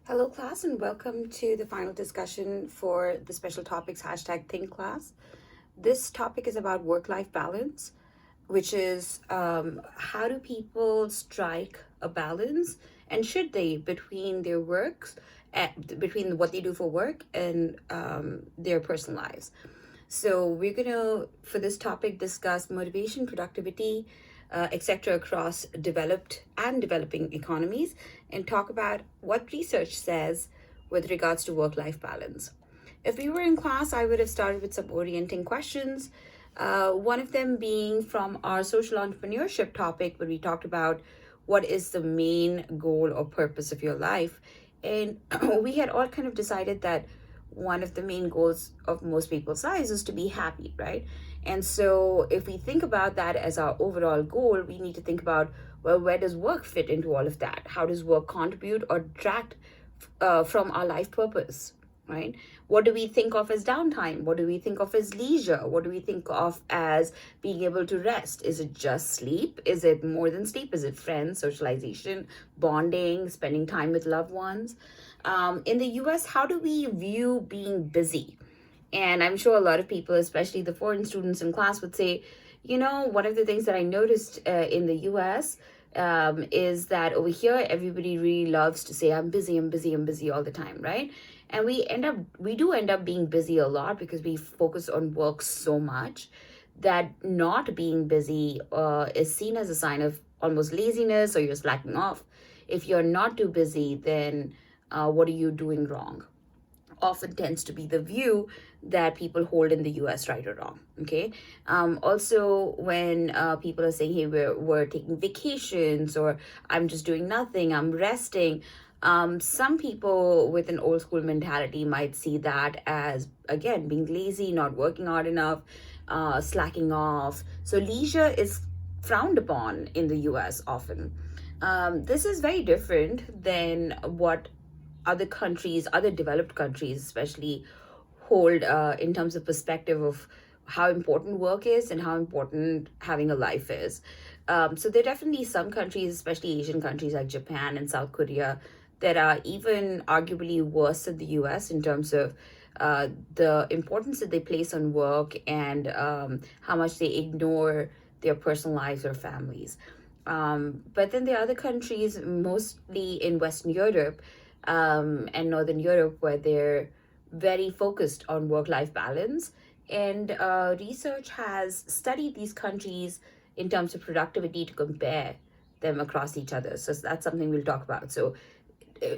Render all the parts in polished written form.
Hello, class, and welcome to the final discussion for the special topics #Think class. This topic is about work-life balance, which is how do people strike a balance, and should they, between their works, between what they do for work and their personal lives. So we're gonna, for this topic, discuss motivation, productivity, etc., across developed and developing economies, and talk about what research says with regards to work-life balance. If we were in class, I would have started with some orienting questions. One of them being from our social entrepreneurship topic, where we talked about what is the main goal or purpose of your life. And we had all kind of decided that one of the main goals of most people's lives is to be happy, right? And so if we think about that as our overall goal, we need to think about, well, where does work fit into all of that? How does work contribute or detract from our life purpose, right? What do we think of as downtime? What do we think of as leisure? What do we think of as being able to rest? Is it just sleep? Is it more than sleep? Is it friends, socialization, bonding, spending time with loved ones? In the US, how do we view being busy? And I'm sure a lot of people, especially the foreign students in class, would say, one of the things that I noticed in the US is that over here, everybody really loves to say, I'm busy, I'm busy, I'm busy all the time, right? And we do end up being busy a lot because we focus on work so much that not being busy is seen as a sign of almost laziness, or you're slacking off. If you're not too busy, then what are you doing wrong? Often tends to be the view that people hold in the US, right or wrong. Okay. Also, when people are saying, hey, we're taking vacations, or I'm just doing nothing, I'm resting. Some people with an old school mentality might see that as, again, being lazy, not working hard enough, slacking off. So leisure is frowned upon in the US often. This is very different than what other countries, other developed countries especially, hold in terms of perspective of how important work is and how important having a life is. So there are definitely some countries, especially Asian countries like Japan and South Korea, that are even arguably worse than the US in terms of the importance that they place on work, and how much they ignore their personal lives or families. But then there are other countries, mostly in Western Europe and Northern Europe, where they're very focused on work-life balance. And research has studied these countries in terms of productivity to compare them across each other. So that's something we'll talk about. So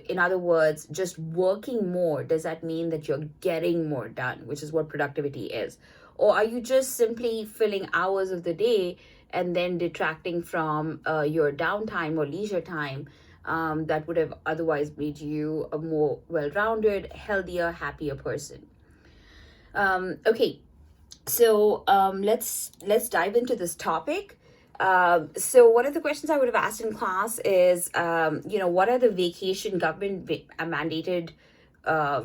in other words, just working more, does that mean that you're getting more done, which is what productivity is? Or are you just simply filling hours of the day and then detracting from your downtime or leisure time that would have otherwise made you a more well-rounded, healthier, happier person? Okay, so let's dive into this topic. So one of the questions I would have asked in class is, what are the government mandated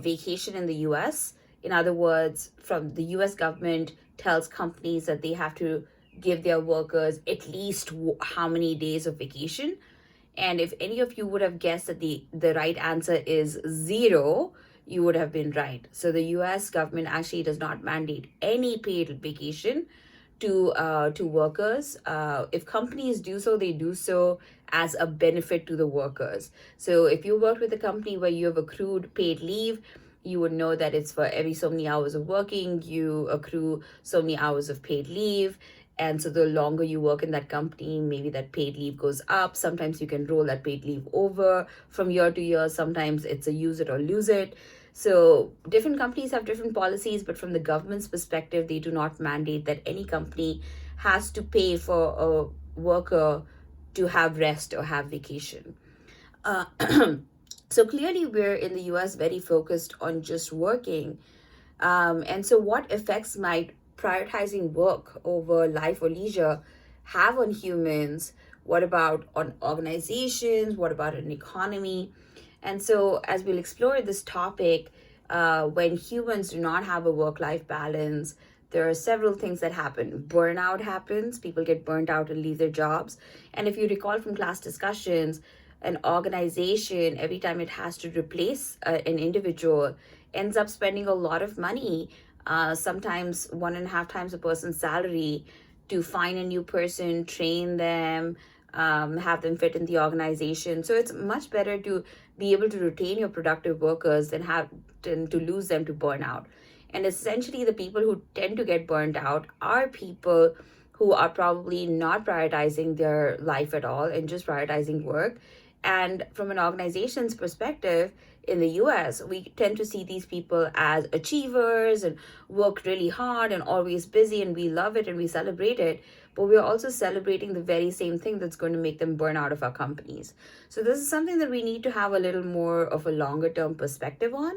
vacation in the U.S.? In other words, from the U.S. government tells companies that they have to give their workers at least how many days of vacation. And if any of you would have guessed that the right answer is 0, you would have been right. So the US government actually does not mandate any paid vacation to workers. If companies do so, they do so as a benefit to the workers. So if you work with a company where you have accrued paid leave, you would know that it's for every so many hours of working, you accrue so many hours of paid leave. And so the longer you work in that company, maybe that paid leave goes up. Sometimes you can roll that paid leave over from year to year. Sometimes it's a use it or lose it. So different companies have different policies, but from the government's perspective, they do not mandate that any company has to pay for a worker to have rest or have vacation. Uh, so clearly, we're in the US very focused on just working. And so, what effects might prioritizing work over life or leisure have on humans? What about on organizations? What about an economy? And so, as we'll explore this topic, when humans do not have a work life balance, there are several things that happen. Burnout happens, people get burnt out and leave their jobs. And if you recall from class discussions, an organization, every time it has to replace an individual, ends up spending a lot of money, sometimes 1.5 times a person's salary, to find a new person, train them, have them fit in the organization. So it's much better to be able to retain your productive workers than to lose them to burnout. And essentially, the people who tend to get burnt out are people who are probably not prioritizing their life at all and just prioritizing work. And from an organization's perspective, in the US, we tend to see these people as achievers and work really hard and always busy, and we love it and we celebrate it. But we're also celebrating the very same thing that's going to make them burn out of our companies. So, this is something that we need to have a little more of a longer term perspective on.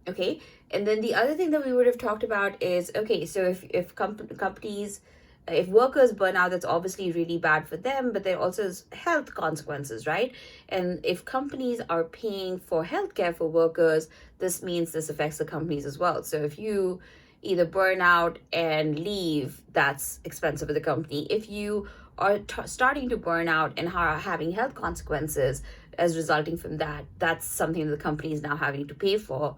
Okay. And then the other thing that we would have talked about is, okay, so if companies, if workers burn out, that's obviously really bad for them, but there also is health consequences, right? And if companies are paying for healthcare for workers, this means this affects the companies as well. So if you either burn out and leave, that's expensive for the company. If you are starting to burn out and are having health consequences as resulting from that, that's something that the company is now having to pay for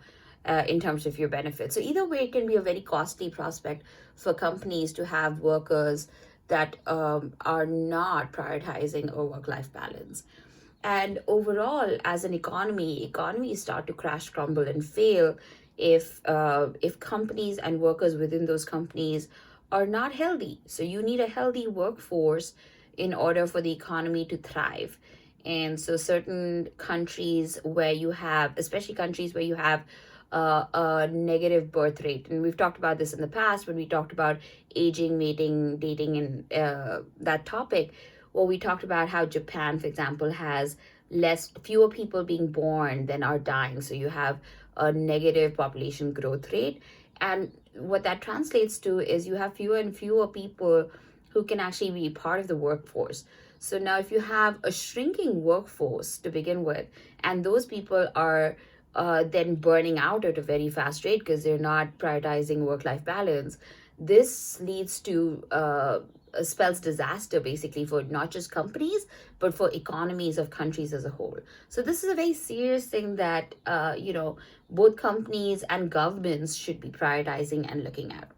in terms of your benefits. So either way, it can be a very costly prospect for companies to have workers that are not prioritizing a work-life balance. And overall, as an economies start to crash, crumble, and fail if companies and workers within those companies are not healthy. So you need a healthy workforce in order for the economy to thrive. And so certain countries where you have, especially countries where you have a negative birth rate, and we've talked about this in the past when we talked about aging, mating, dating, and that topic. Well, we talked about how Japan, for example, has fewer people being born than are dying. So you have a negative population growth rate. And what that translates to is you have fewer and fewer people who can actually be part of the workforce. So now, if you have a shrinking workforce to begin with, and those people are then burning out at a very fast rate because they're not prioritizing work-life balance, this leads to spells disaster basically for not just companies but for economies of countries as a whole. So this is a very serious thing that both companies and governments should be prioritizing and looking at.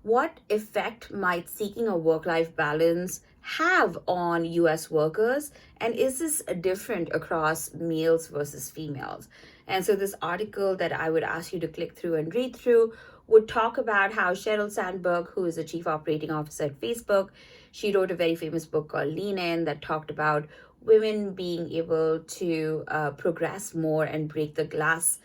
What effect might seeking a work-life balance have on US workers? And is this different across males versus females? And so this article that I would ask you to click through and read through would talk about how Sheryl Sandberg, who is the chief operating officer at Facebook, she wrote a very famous book called Lean In that talked about women being able to progress more and break the glass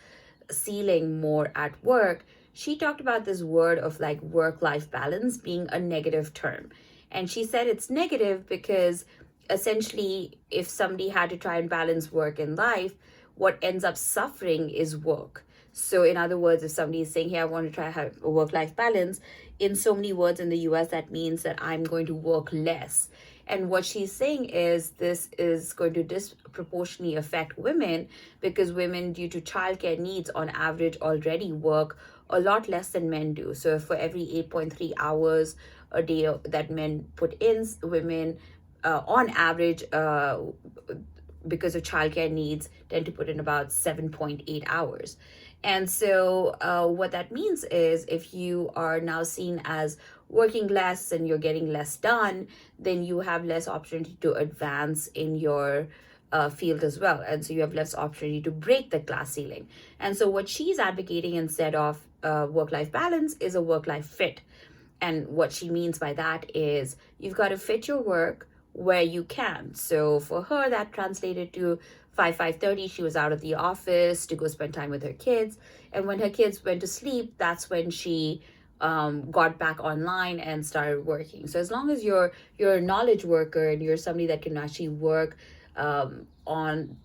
ceiling more at work. She talked about this word of like work-life balance being a negative term. And she said it's negative because essentially, if somebody had to try and balance work and life, what ends up suffering is work. So, in other words, if somebody is saying, hey, I want to try to have a work-life balance, in so many words in the US, that means that I'm going to work less. And what she's saying is this is going to disproportionately affect women because women, due to childcare needs, on average already work a lot less than men do. So for every 8.3 hours a day that men put in, women on average, because of childcare needs, tend to put in about 7.8 hours. And so what that means is if you are now seen as working less and you're getting less done, then you have less opportunity to advance in your field as well. And so you have less opportunity to break the glass ceiling. And so what she's advocating instead of work-life balance is a work-life fit. And what she means by that is you've got to fit your work where you can. So for her, that translated to 5:30, she was out of the office to go spend time with her kids. And when her kids went to sleep, that's when she got back online and started working. So as long as you're a knowledge worker and you're somebody that can actually work on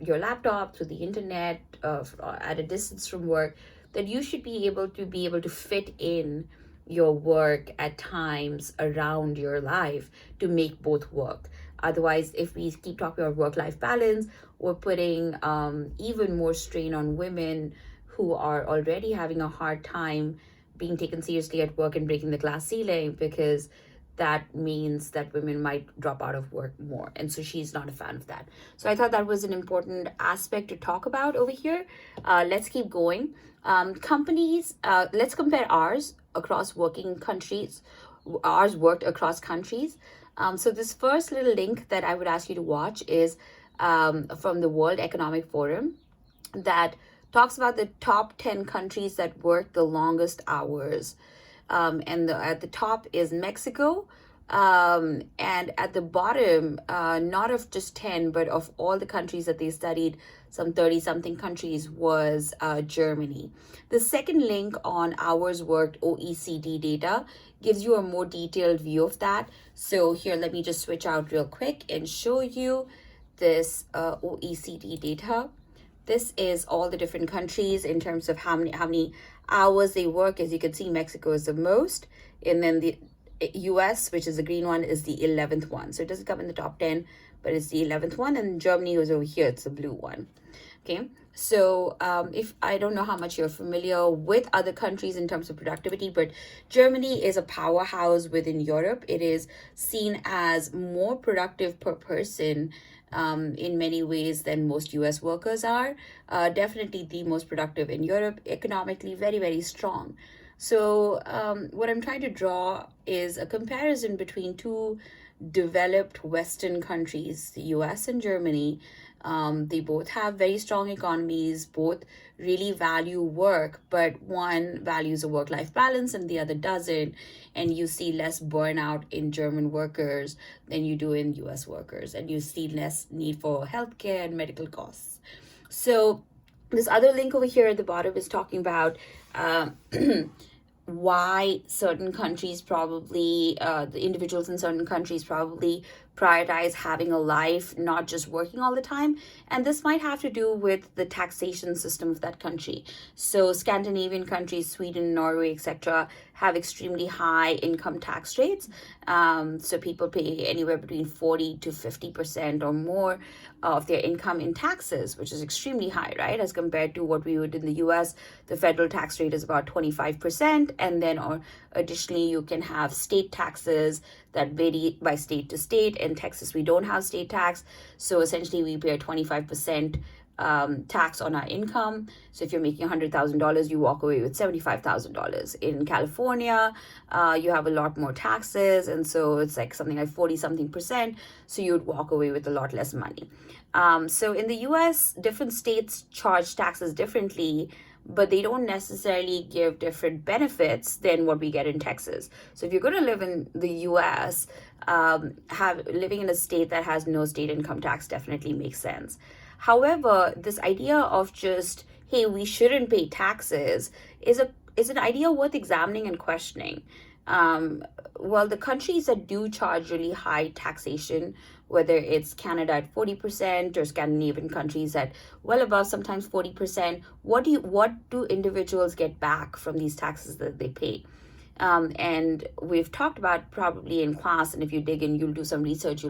your laptop, through the internet, at a distance from work, that you should be able to fit in your work at times around your life to make both work. Otherwise, if we keep talking about work-life balance, we're putting even more strain on women who are already having a hard time being taken seriously at work and breaking the glass ceiling because that means that women might drop out of work more. And so she's not a fan of that. So I thought that was an important aspect to talk about over here. Let's keep going. Companies, let's compare ours across working countries. Ours worked across countries. So this first little link that I would ask you to watch is from the World Economic Forum that talks about the top 10 countries that work the longest hours. And at the top is Mexico. And at the bottom, not of just 10, but of all the countries that they studied, some 30 something countries, was Germany. The second link on hours worked OECD data gives you a more detailed view of that. So here, let me just switch out real quick and show you this OECD data. This is all the different countries in terms of how many hours they work. As you can see, Mexico is the most, and then the US, which is the green one, is the 11th one. So it doesn't come in the top 10, but it's the 11th one, and Germany was over here. It's the blue one. Okay, so if I don't know how much you're familiar with other countries in terms of productivity, but Germany is a powerhouse within Europe. It is seen as more productive per person in many ways than most US workers are. Definitely the most productive in Europe, economically very, very strong. So what I'm trying to draw is a comparison between two developed Western countries, the US and Germany. They both have very strong economies, both really value work, but one values a work-life balance and the other doesn't. And you see less burnout in German workers than you do in US workers. And you see less need for healthcare and medical costs. So this other link over here at the bottom is talking about why certain countries probably, the individuals in certain countries probably prioritize having a life, not just working all the time. And this might have to do with the taxation system of that country. So Scandinavian countries, Sweden, Norway, etc., have extremely high income tax rates. So people pay anywhere between 40 to 50% or more of their income in taxes, which is extremely high, right? As compared to what we would in the US, the federal tax rate is about 25%. And then or additionally, you can have state taxes that vary by state to state. In Texas, we don't have state tax. So essentially, we pay a 25% tax on our income. So if you're making $100,000, you walk away with $75,000. In California, you have a lot more taxes. And so it's like something like 40 something percent. So you'd walk away with a lot less money. So in the US, different states charge taxes differently, but they don't necessarily give different benefits than what we get in Texas. So if you're going to live in the US, living in a state that has no state income tax definitely makes sense. However, this idea of just, hey, we shouldn't pay taxes is an idea worth examining and questioning. Well, the countries that do charge really high taxation, whether it's Canada at 40% or Scandinavian countries at well above sometimes 40%, what do individuals get back from these taxes that they pay? And we've talked about probably in class, and if you dig in, you'll do some research,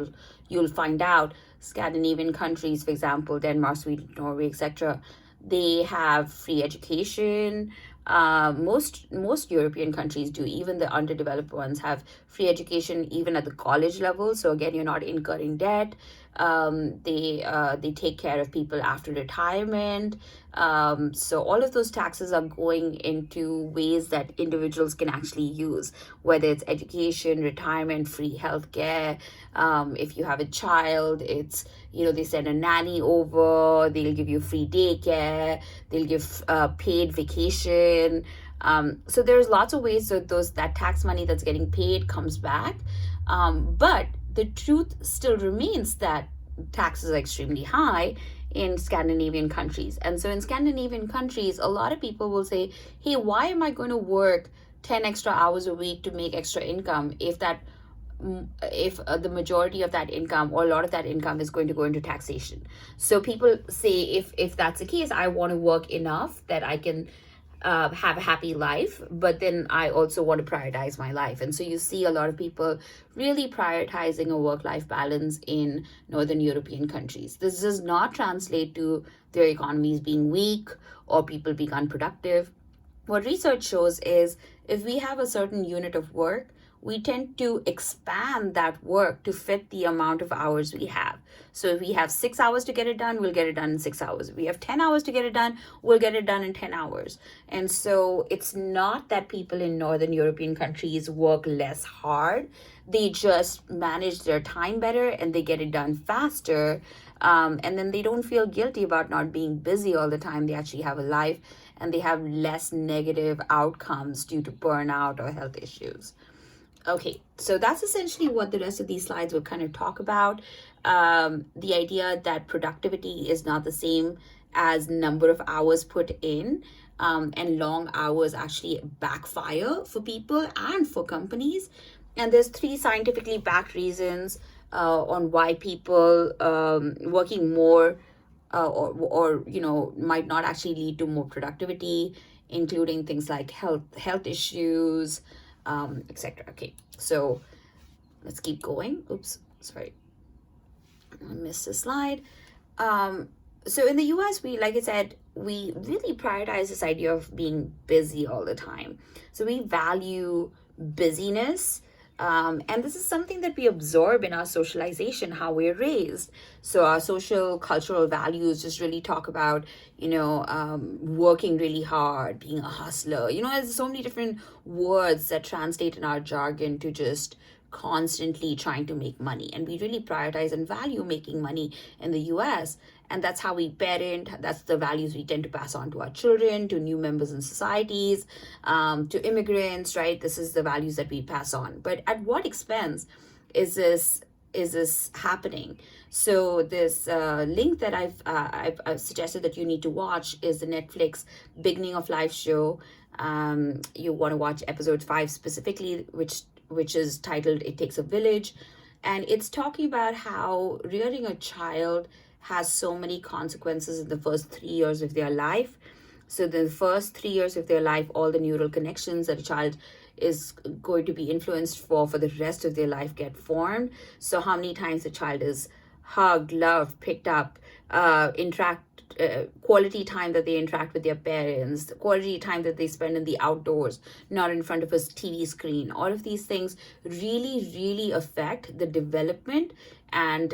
you'll find out Scandinavian countries, for example, Denmark, Sweden, Norway, etc., they have free education. Most European countries do. Even the underdeveloped ones have free education, even at the college level. So again, you're not incurring debt. They take care of people after retirement. So all of those taxes are going into ways that individuals can actually use, whether it's education, retirement, free healthcare. If you have a child, it's, they send a nanny over, they'll give you free daycare, they'll give paid vacation. So there's lots of ways that tax money that's getting paid comes back. But the truth still remains that taxes are extremely high in Scandinavian countries. And so in Scandinavian countries, a lot of people will say, hey, why am I going to work 10 extra hours a week to make extra income if the majority of that income or a lot of that income is going to go into taxation? So people say, if that's the case, I want to work enough that I can have a happy life, but then I also want to prioritize my life. And so you see a lot of people really prioritizing a work-life balance in Northern European countries. This does not translate to their economies being weak or people being unproductive. What research shows is if we have a certain unit of work, we tend to expand that work to fit the amount of hours we have. So if we have 6 hours to get it done, we'll get it done in 6 hours. If we have 10 hours to get it done, we'll get it done in 10 hours. And so it's not that people in Northern European countries work less hard. They just manage their time better and they get it done faster. And then they don't feel guilty about not being busy all the time. They actually have a life and they have less negative outcomes due to burnout or health issues. Okay, so that's essentially what the rest of these slides will kind of talk about. The idea that productivity is not the same as number of hours put in, and long hours actually backfire for people and for companies. And there's 3 scientifically backed reasons on why people working more or might not actually lead to more productivity, including things like health issues, etc. Okay, so let's keep going. Oops, sorry, I missed a slide. So in the US, like I said, we really prioritize this idea of being busy all the time. So we value busyness. And this is something that we absorb in our socialization, how we're raised. So our social cultural values just really talk about, working really hard, being a hustler. There's so many different words that translate in our jargon to just constantly trying to make money. And we really prioritize and value making money in the US. And that's how we parent. That's the values we tend to pass on to our children, to new members in societies, to immigrants, right? This is the values that we pass on. But at what expense is this happening? So this link that I've suggested that you need to watch is the Netflix Beginning of Life show. You want to watch episode 5 specifically, which is titled It Takes a Village. And it's talking about how rearing a child has so many consequences in the first 3 years of their life. So the first 3 years of their life, all the neural connections that a child is going to be influenced for the rest of their life get formed. So how many times the child is hugged, loved, picked up, quality time that they interact with their parents, quality time that they spend in the outdoors, not in front of a TV screen. All of these things really, really affect the development and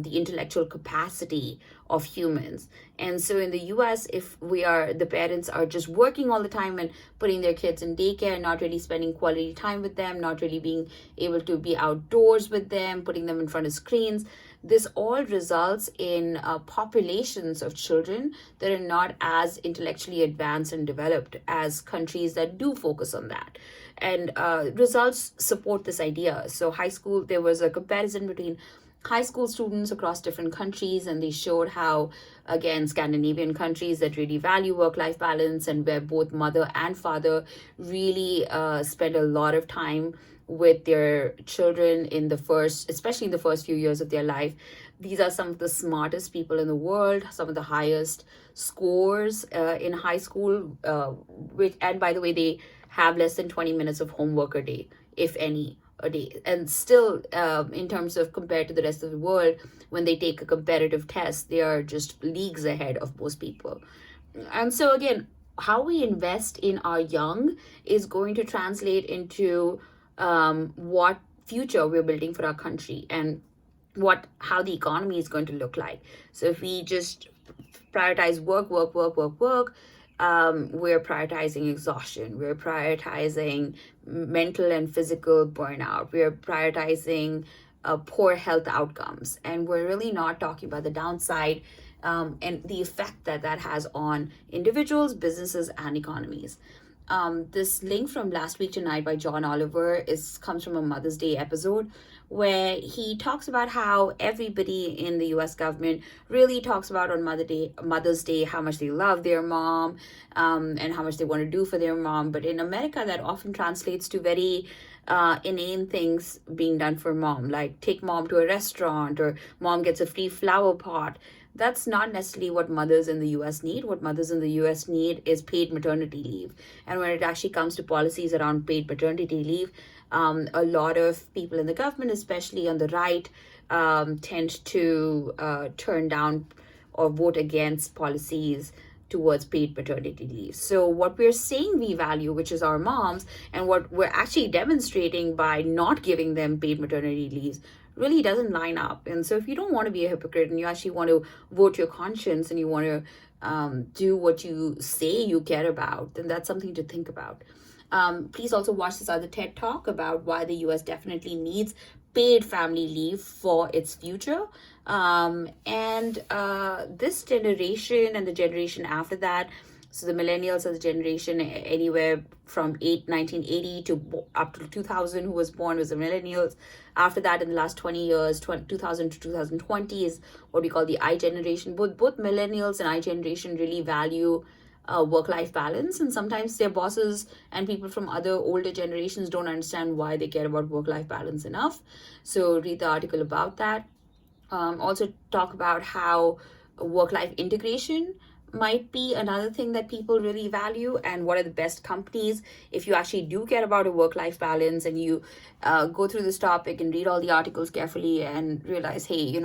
the intellectual capacity of humans. And so in the US, if the parents are just working all the time and putting their kids in daycare, not really spending quality time with them, not really being able to be outdoors with them, putting them in front of screens, this all results in populations of children that are not as intellectually advanced and developed as countries that do focus on that. And results support this idea. So high school, there was a comparison between high school students across different countries, and they showed how, again, Scandinavian countries that really value work-life balance and where both mother and father really spend a lot of time with their children especially in the first few years of their life. These are some of the smartest people in the world, some of the highest scores in high school, and by the way, they have less than 20 minutes of homework a day, if any, a day. And still, in terms of compared to the rest of the world, when they take a competitive test, they are just leagues ahead of most people. And so again, how we invest in our young is going to translate into what future we're building for our country and how the economy is going to look like. So if we just prioritize work, we're prioritizing exhaustion. We're prioritizing mental and physical burnout. We're prioritizing poor health outcomes. And we're really not talking about the downside and the effect that has on individuals, businesses, and economies. This link from Last Week Tonight by John Oliver comes from a Mother's Day episode where he talks about how everybody in the US government really talks about on Mother's Day how much they love their mom and how much they want to do for their mom. But in America, that often translates to very inane things being done for mom, like take mom to a restaurant or mom gets a free flower pot. That's not necessarily what mothers in the US need. What mothers in the US need is paid maternity leave. And when it actually comes to policies around paid maternity leave, a lot of people in the government, especially on the right, tend to turn down or vote against policies towards paid paternity leave. So what we're saying we value, which is our moms, and what we're actually demonstrating by not giving them paid maternity leaves, really doesn't line up. And so if you don't want to be a hypocrite and you actually want to vote your conscience and you want to do what you say you care about, then that's something to think about. Please also watch this other TED Talk about why the US definitely needs paid family leave for its future. And this generation and the generation after that, so the millennials are the generation anywhere from 1980 to up to 2000 who was born was the millennials. After that, in the last 20 years, 2000 to 2020 is what we call the I generation. Both millennials and I generation really value work-life balance, and sometimes their bosses and people from other older generations don't understand why they care about work-life balance enough. So read the article about that. Also talk about how work-life integration might be another thing that people really value, and what are the best companies if you actually do care about a work-life balance, and you go through this topic and read all the articles carefully and realize, hey,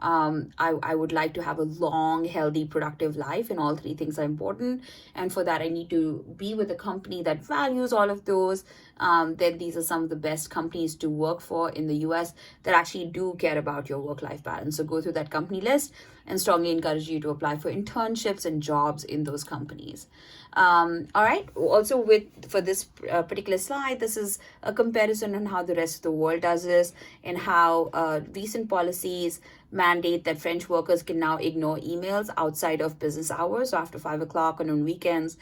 I would like to have a long, healthy, productive life, and all three things are important. And for that, I need to be with a company that values all of those. Then these are some of the best companies to work for in the US that actually do care about your work-life balance. So go through that company list and strongly encourage you to apply for internships and jobs in those companies. All right. Also, for this particular slide, this is a comparison on how the rest of the world does this, and how recent policies mandate that French workers can now ignore emails outside of business hours. So after 5 o'clock and on weekends,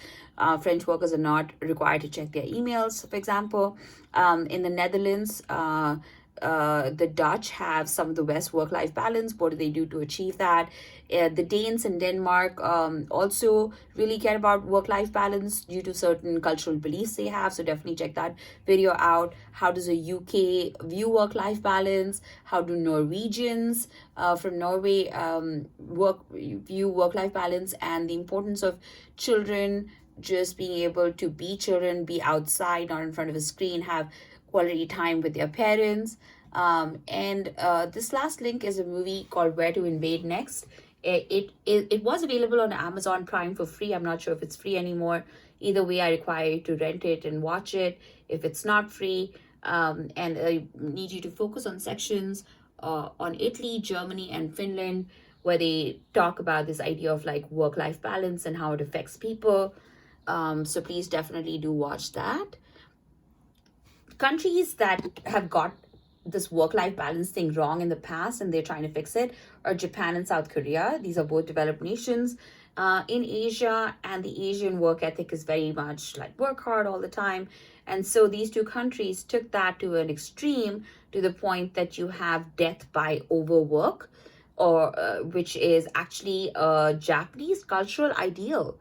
French workers are not required to check their emails, for example. In the Netherlands, the Dutch have some of the best work-life balance. What do they do to achieve that? The Danes in Denmark also really care about work-life balance due to certain cultural beliefs they have. So definitely check that video out. How does a UK view work-life balance? How do Norwegians from Norway view work-life balance, and the importance of children just being able to be children, be outside, not in front of a screen, have quality time with their parents. And this last link is a movie called Where to Invade Next. It was available on Amazon Prime for free. I'm not sure if it's free anymore. Either way, I require you to rent it and watch it if it's not free. And I need you to focus on sections on Italy, Germany, and Finland, where they talk about this idea of like work-life balance and how it affects people. So please definitely do watch that. Countries that have got this work-life balance thing wrong in the past and they're trying to fix it are Japan and South Korea. These are both developed nations in Asia, and the Asian work ethic is very much like work hard all the time. And so these two countries took that to an extreme, to the point that you have death by overwork, or which is actually a Japanese cultural ideal.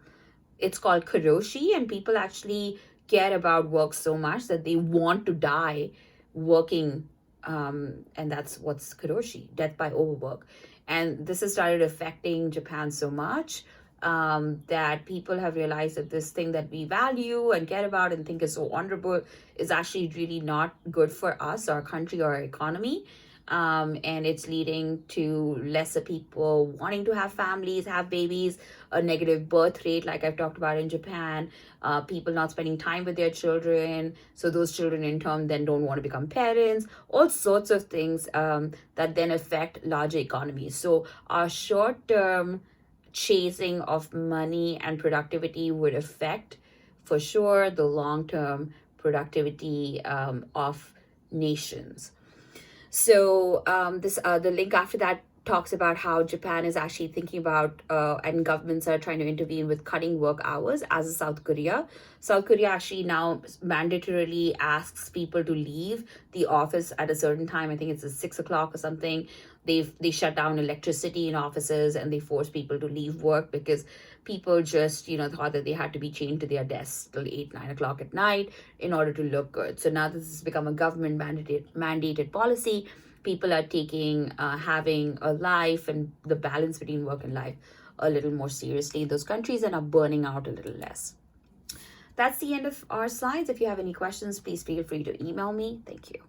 It's called karoshi, and people actually care about work so much that they want to die working, and that's what's karoshi, death by overwork. And this has started affecting Japan so much that people have realized that this thing that we value and care about and think is so honorable is actually really not good for us, our country, or our economy. And it's leading to lesser people wanting to have families, have babies, a negative birth rate, like I've talked about in Japan, people not spending time with their children. So those children in turn then don't want to become parents, all sorts of things that then affect larger economies. So our short-term chasing of money and productivity would affect, for sure, the long-term productivity of nations. So the link after that talks about how Japan is actually thinking about and governments are trying to intervene with cutting work hours, as is South Korea. South Korea actually now mandatorily asks people to leave the office at a certain time. I think it's at 6 o'clock or something. They shut down electricity in offices, and they force people to leave work because people just thought that they had to be chained to their desks till 8-9 o'clock at night in order to look good. So now this has become a government mandated policy. People are taking having a life and the balance between work and life a little more seriously in those countries, and are burning out a little less. That's the end of our slides. If you have any questions, please feel free to email me. Thank you.